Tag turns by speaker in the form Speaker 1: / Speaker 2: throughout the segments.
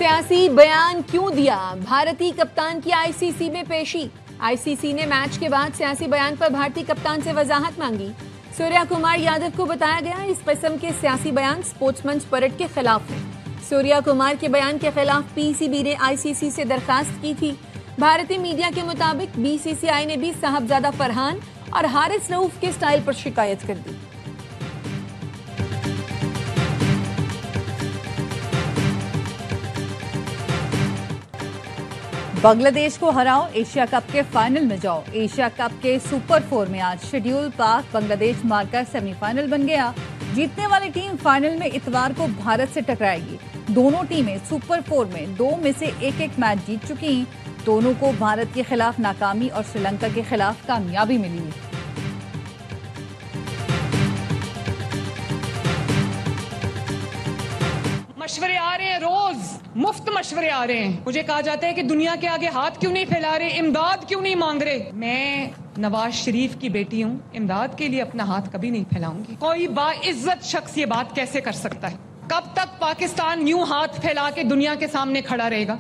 Speaker 1: सियासी बयान क्यों दिया? भारतीय कप्तान की आईसीसी में पेशी। आईसीसी ने मैच के बाद सियासी बयान पर भारतीय कप्तान से वजाहत मांगी। सूर्या कुमार यादव को बताया गया इस किस्म के सियासी बयान स्पोर्ट्समैन स्पिरिट के खिलाफ है। सूर्या कुमार के बयान के खिलाफ पीसीबी ने आईसीसी से दरखास्त की थी। भारतीय मीडिया के मुताबिक बीसीसीआई ने भी साहबजादा फरहान और हारिस रऊफ के स्टाइल पर शिकायत कर दी।
Speaker 2: बांग्लादेश को हराओ, एशिया कप के फाइनल में जाओ। एशिया कप के सुपर 4 में आज शेड्यूल पाक बांग्लादेश मारकर सेमीफाइनल बन गया। जीतने वाली टीम फाइनल में इतवार को भारत से टकराएगी। दोनों टीमें सुपर 4 में 2 में से एक मैच जीत चुकी। दोनों को भारत के खिलाफ नाकामी और श्रीलंका के खिलाफ कामयाबी मिली।
Speaker 3: मशवरे आ रहे हैं, रोज मुफ्त मशवरे आ रहे हैं। मुझे कहा जाता है कि दुनिया के आगे हाथ क्यों नहीं फैला रहे, इमदाद क्यों नहीं मांग रहे। मैं नवाज शरीफ की बेटी हूँ, इमदाद के लिए अपना हाथ कभी नहीं फैलाऊंगी। कोई बाइज्जत शख्स ये बात कैसे कर सकता है? कब तक पाकिस्तान यूं हाथ फैला के दुनिया के सामने खड़ा रहेगा?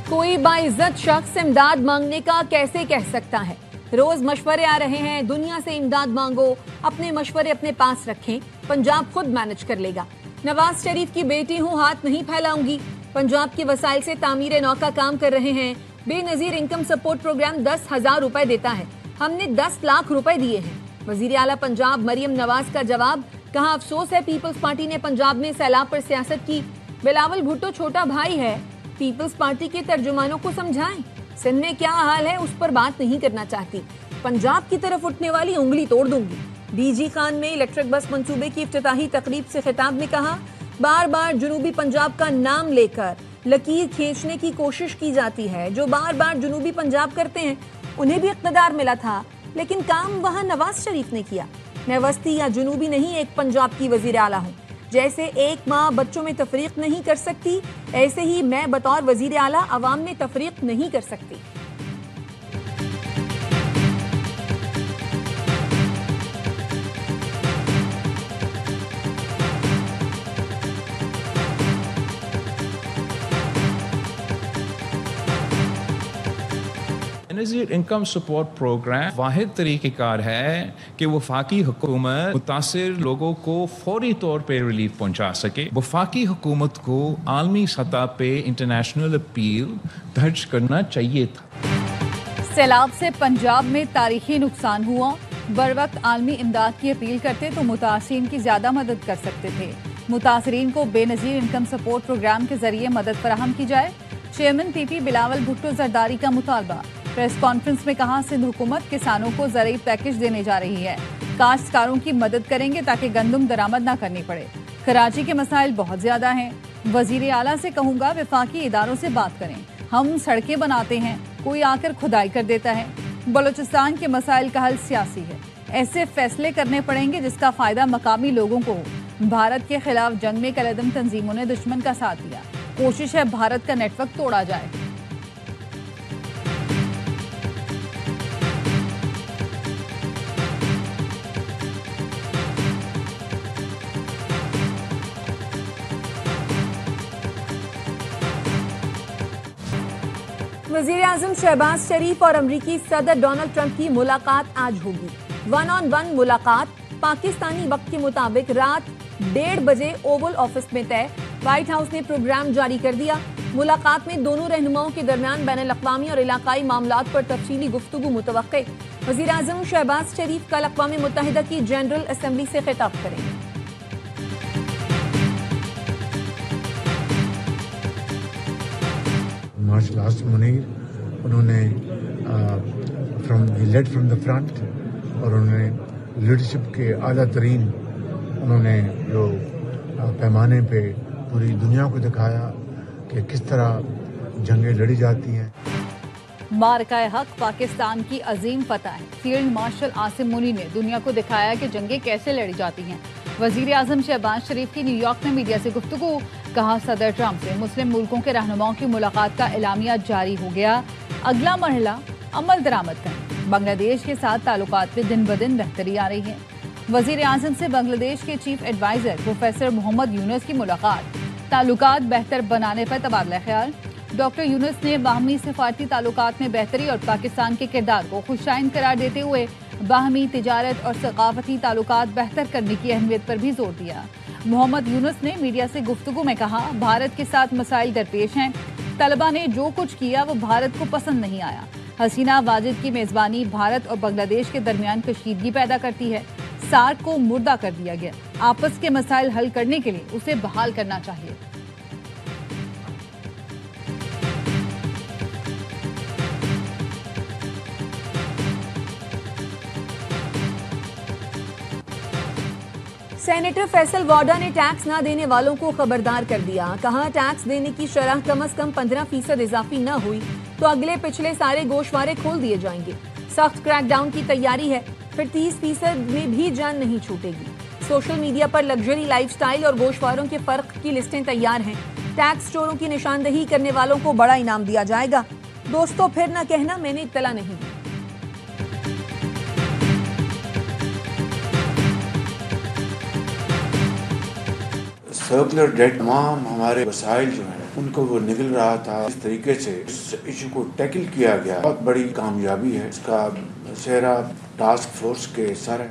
Speaker 1: कोई बाइज्जत शख्स इमदाद मांगने का कैसे कह सकता है? रोज मशवरे आ रहे हैं, दुनिया से इमदाद मांगो, अपने मशवरे अपने पास रखें, पंजाब खुद मैनेज कर लेगा। नवाज शरीफ की बेटी हूँ, हाथ नहीं फैलाऊंगी। पंजाब के वसाइल से तामीर नौ का काम कर रहे हैं। बेनजीर इनकम सपोर्ट प्रोग्राम 10,000 रुपए देता है, हमने 10 लाख रुपए दिए हैं। वजीर आला पंजाब मरियम नवाज का जवाब, कहा अफसोस है पीपल्स पार्टी ने पंजाब में सैलाब पर सियासत की। बिलावल भुट्टो छोटा भाई है, पीपल्स पार्टी के तर्जुमानों को समझाएं। सिंध में क्या हाल है उस पर बात नहीं करना चाहती, पंजाब की तरफ उठने वाली उंगली तोड़ दूंगी। डीजी खान में इलेक्ट्रिक बस मंसूबे की इफ्तिताही तकरीब से खिताब में कहा, बार बार जनूबी पंजाब का नाम लेकर लकीर खींचने की कोशिश की जाती है। जो बार बार जनूबी पंजाब करते हैं उन्हें भी इख्तिदार मिला था, लेकिन काम वहां नवाज शरीफ ने किया। मैं वस्ती या जनूबी नहीं, एक पंजाब की वजीर आला हूँ। जैसे एक माँ बच्चों में तफरीक नहीं कर सकती, ऐसे ही मैं बतौर वजीर आला अवाम में तफरीक नहीं कर सकती।
Speaker 4: बेनजीर इनकम सपोर्ट प्रोग्राम वाहिद तरीक़ेकार है कि वफाकी हुकूमत मुतासिर लोगों को फौरी तौर पर रिलीफ पहुंचा सके। वफाकी हुकूमत को आलमी सतह पे इंटरनेशनल अपील दर्ज करना चाहिए था।
Speaker 2: सैलाब से पंजाब में तारीखी नुकसान हुआ। बर वक्त आलमी इमदाद की अपील करते तो मुतासिरीन की ज्यादा मदद कर सकते थे। मुतासिरीन को बेनजीर इनकम सपोर्ट प्रोग्राम के जरिए मदद फराहम की जाए। चेयरमैन पीपी बिलावल भुट्टो जरदारी का मुतालबा। प्रेस कॉन्फ्रेंस में कहा, सिंध हुकूमत किसानों को ज़रूरी पैकेज देने जा रही है। काश्तकारों की मदद करेंगे ताकि गंदम दरामद ना करनी पड़े। कराची के मसाइल बहुत ज्यादा हैं। वजीर आला से कहूंगा वफाकी इदारों से बात करें। हम सड़कें बनाते हैं, कोई आकर खुदाई कर देता है। बलूचिस्तान के मसाइल का हल सियासी है, ऐसे फैसले करने पड़ेंगे जिसका फायदा मकामी लोगों को हो। भारत के खिलाफ जंग में कलअदम तंजीमों ने दुश्मन का साथ दिया। कोशिश है भारत का नेटवर्क तोड़ा जाए।
Speaker 1: वजीर आजम शहबाज शरीफ और अमरीकी सदर डोनाल्ड ट्रंप की मुलाकात आज होगी। 1-on-1 मुलाकात पाकिस्तानी वक्त के मुताबिक रात 1:30 बजे ओवल ऑफिस में तय। व्हाइट हाउस ने प्रोग्राम जारी कर दिया। मुलाकात में दोनों रहनुमाओं के दरमियान बैन अल-अक़वामी और इलाकाई मामलात पर तफसीली गुफ्तगू मुतवक्के। वजीर आजम शहबाज शरीफ कल अक़वाम मुत्तहिदा की जनरल असेंबली से खिताब करेंगे।
Speaker 5: मार्शल आर्ट मुनीर, उन्होंने लेड फ्रॉम द फ्रंट और उन्होंने लीडरशिप के आला तरीन उन्होंने जो पैमाने पे पूरी दुनिया को दिखाया कि किस तरह जंगें लड़ी जाती हैं।
Speaker 2: मारकाए हक पाकिस्तान की अजीम फतह है। फील्ड मार्शल आसिम मुनी ने दुनिया को दिखाया कि जंगें कैसे लड़ी जाती हैं। वजीर आजम शहबाज शरीफ की न्यूयॉर्क में मीडिया से गुफ्तगू। कहा, सदर ट्रंप से मुस्लिम मुल्कों के रहनुमाओं की मुलाकात का एलामिया जारी हो गया। अगला मरहला अमल दरामद करें। बांग्लादेश के साथ ताल्लुकात में दिन ब दिन बेहतरी आ रही है। वजीर आजम से बांग्लादेश के chief adviser professor Mohammad Yunus की मुलाकात। ताल्लुकात बेहतर बनाने पर तबादला ख्याल। डॉक्टर यूनुस ने बाहमी सफारती ताल्लुकात में बेहतरी और पाकिस्तान के किरदार को खुशाइन करार देते हुए बाहमी तिजारत और सकाफती ताल्लुकात बेहतर करने की अहमियत पर भी जोर दिया। मोहम्मद यूनुस ने मीडिया से गुफ्तगू में कहा, भारत के साथ मसाइल दरपेश हैं। तलबा ने जो कुछ किया वो भारत को पसंद नहीं आया। हसीना वाजिद की मेजबानी भारत और बांग्लादेश के दरमियान कशीदगी पैदा करती है। सार्क को मुर्दा कर दिया गया। आपस के मसाइल हल करने के लिए उसे बहाल करना चाहिए।
Speaker 1: सेनेटर फैसल वाडा ने टैक्स ना देने वालों को खबरदार कर दिया। कहा, टैक्स देने की शरह कम से कम 15% इजाफी न हुई तो अगले पिछले सारे गोशवारे खोल दिए जाएंगे। सख्त क्रैकडाउन की तैयारी है, फिर 30% में भी जान नहीं छूटेगी। सोशल मीडिया पर लग्जरी लाइफस्टाइल और गोशवारों के फर्क की लिस्टें तैयार हैं। टैक्स चोरों की निशानदही करने वालों को बड़ा इनाम दिया जाएगा। दोस्तों, फिर न कहना मैंने इत्तला नहीं दी।
Speaker 5: सर्कुलर डेट तमाम हमारे वसाइल जो हैं उनको वो निकल रहा था। इस तरीके से इस इशू को टैकल किया गया, बहुत बड़ी कामयाबी है। इसका सेहरा टास्क फोर्स के सर है।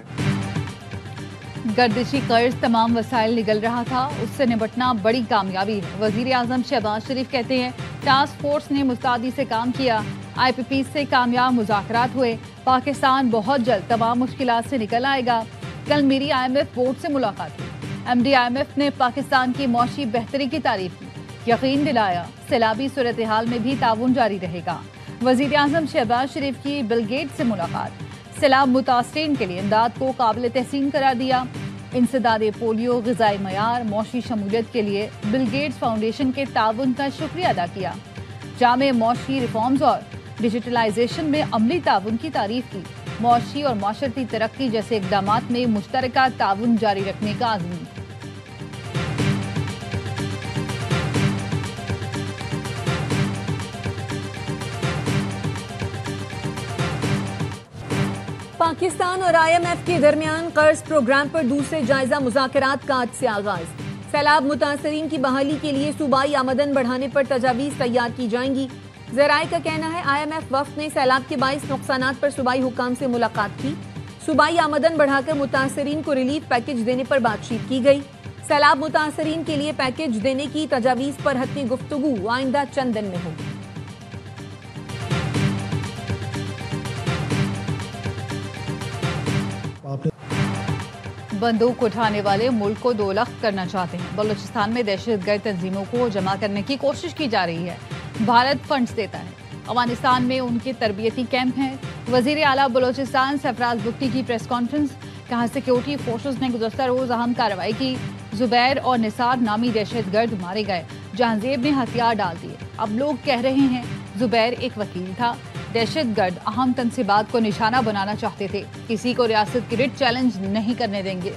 Speaker 2: गर्दिशी कर्ज तमाम वसाइल निकल रहा था, उससे निपटना बड़ी कामयाबी है। वजीर आजम शहबाज शरीफ कहते हैं, टास्क फोर्स ने मुस्तैदी से काम किया। IPP से कामयाब मुज़ाकरात हुए। पाकिस्तान बहुत जल्द तमाम मुश्किलात से निकल आएगा। कल मेरी IMF बोर्ड से मुलाकात हुई। MD IMF ने पाकिस्तान की मौशी बेहतरी की तारीफ की। यकीन दिलाया, सैलाबी सूरत हाल में भी ताउन जारी रहेगा। वजीर आजम शहबाज शरीफ की बिल गेट्स से मुलाकात। सैलाब मुतासरीन के लिए इमदाद को काबिल तहसीन करार दिया। इंसदाद पोलियो, ग़िज़ाई मयार, मौशी शमूलियत के लिए बिल गेट्स फाउंडेशन के ताउन का शुक्रिया अदा किया। जामे मौशी रिफॉर्म्स और डिजिटलाइजेशन में अमली ताउन की तारीफ की। मौशी और माशरती तरक्की जैसे इक़दामात में मुश्तरका ताउन जारी रखने का आज़म।
Speaker 1: पाकिस्तान और IMF के दरमियान कर्ज प्रोग्राम पर दूसरे जायजा मुज़ाकरात का आज से आगाज। सैलाब मुतासरीन की बहाली के लिए सूबाई आमदन बढ़ाने पर तजावीज़ तैयार की जाएंगी। ज़राए का कहना है, IMF वफ़द ने सैलाब के 22 नुकसानात पर सूबाई हुकाम से मुलाकात की। सूबाई आमदन बढ़ाकर मुतासरीन को रिलीफ पैकेज देने पर बातचीत की गई। सैलाब मुतासरीन के लिए पैकेज देने की तजावीज़ पर हतमी गुफ्तगू आइंदा चंद दिन में होगी।
Speaker 2: बंदूक उठाने वाले मुल्क को दोलख्त करना चाहते हैं। बलूचिस्तान में दहशतगर्द तंजीमों को जमा करने की कोशिश की जा रही है। भारत फंड्स देता है। अफगानिस्तान में उनके तरबियती कैंप हैं। वजीर आला बलूचिस्तान सरफराज बुगटी की प्रेस कॉन्फ्रेंस। कहा, सिक्योरिटी फोर्सेस ने गुज़श्ता रोज अहम कार्रवाई की। जुबैर और निसार नामी दहशतगर्द मारे गए। जहांजेब ने हथियार डाल दिए। अब लोग कह रहे हैं जुबैर एक वकील था। दहशतगर्द अहम तनसीबात को निशाना बनाना चाहते थे। किसी को रियासत की रिट चैलेंज नहीं करने देंगे।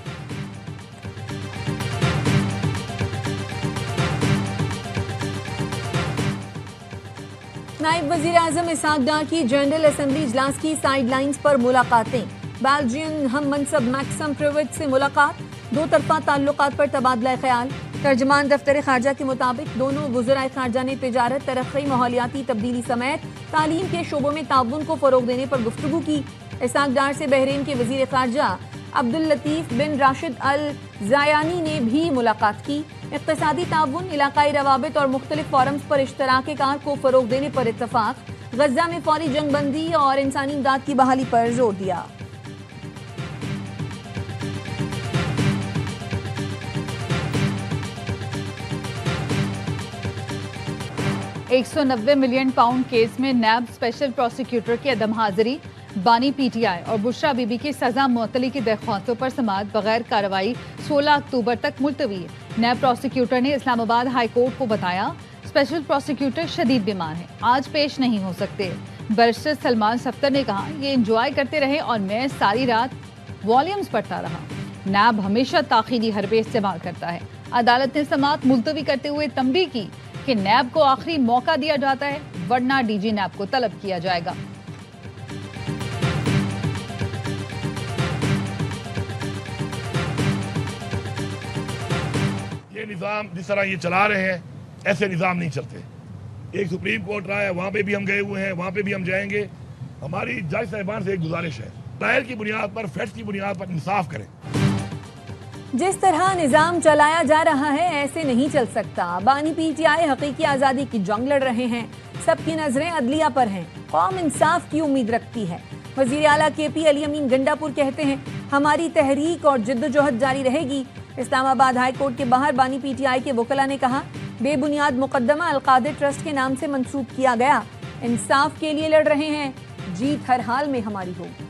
Speaker 1: नायब वजीर आजम इसहाक डार की जनरल असेंबली इजलास की साइडलाइंस पर मुलाकातें। बेल्जियन हम मनसब मैक्सम प्रिवेट से मुलाकात। दो तरफा ताल्लुकात पर तबादला ख्याल। तर्जमान दफ्तर खारजा के मुताबिक दोनों वज़राए खारजा ने तिजारत, तरक्की, माहौलियाती तब्दीली समेत तालीम के शोबों में ताउन को फ़रोग देने पर गुफ्तगू की। इसहाक डार से बहरीन के वज़ीर खारजा अब्दुल लतीफ़ बिन राशिद अल ज़ायानी ने भी मुलाकात की। इक़्तिसादी ताउन, इलाकाई रवाबित और मुख्तलिफ फोरम्स पर इश्तराक कार को फ़रोग देने पर इत्तफ़ाक़। गज़ा में फौरी जंगबंदी और इंसानी इमदाद की बहाली पर जोर दिया।
Speaker 2: 190 मिलियन पाउंड केस में नैब स्पेशल प्रोसिक्यूटर की अदम हाजिरी। बानी PTI और बुशरा बीबी की सजा मुअत्तली की दरख्वास्तों पर समाअत बगैर कार्रवाई 16 अक्टूबर तक मुलतवी है। नैब प्रोसिक्यूटर ने इस्लामाबाद हाई कोर्ट को बताया, स्पेशल प्रोसिक्यूटर शदीद बीमार है, आज पेश नहीं हो सकते। बैरिस्टर सलमान सफ्तर ने कहा, ये इंजॉय करते रहे और मैं सारी रात वॉल्यूम्स पढ़ता रहा। नैब हमेशा ताखीरी हरबे इस्तेमाल करता है। अदालत ने समाअत मुलतवी करते हुए तंबीह की कि नैब को आखिरी मौका दिया जाता है, वरना DG नैब को तलब किया जाएगा।
Speaker 6: ये ये निज़ाम जिस तरह ये चला रहे हैं, ऐसे निज़ाम नहीं चलते। एक सुप्रीम कोर्ट रहा है, वहाँ पे भी हम गए हुए हैं, वहाँ पे भी हम जाएंगे। हमारी जज साहिबान से एक गुजारिश है, ट्रायल की बुनियाद पर, फैक्ट्स की बुनियाद पर इंसाफ करें।
Speaker 1: जिस तरह निजाम चलाया जा रहा है ऐसे नहीं चल सकता। बानी पीटीआई हकीकी आज़ादी की जंग लड़ रहे हैं, सबकी नजरें अदलिया पर हैं, कौम इंसाफ की उम्मीद रखती है। वजीर आला KP अली अमीन गंडापुर कहते हैं, हमारी तहरीक और जिद्दोजहद जारी रहेगी। इस्लामाबाद हाई कोर्ट के बाहर बानी पीटीआई के वकला ने कहा, बेबुनियाद मुकदमा अलकादिर ट्रस्ट के नाम से मंसूब किया गया। इंसाफ के लिए लड़ रहे हैं, जीत हर हाल में हमारी होगी।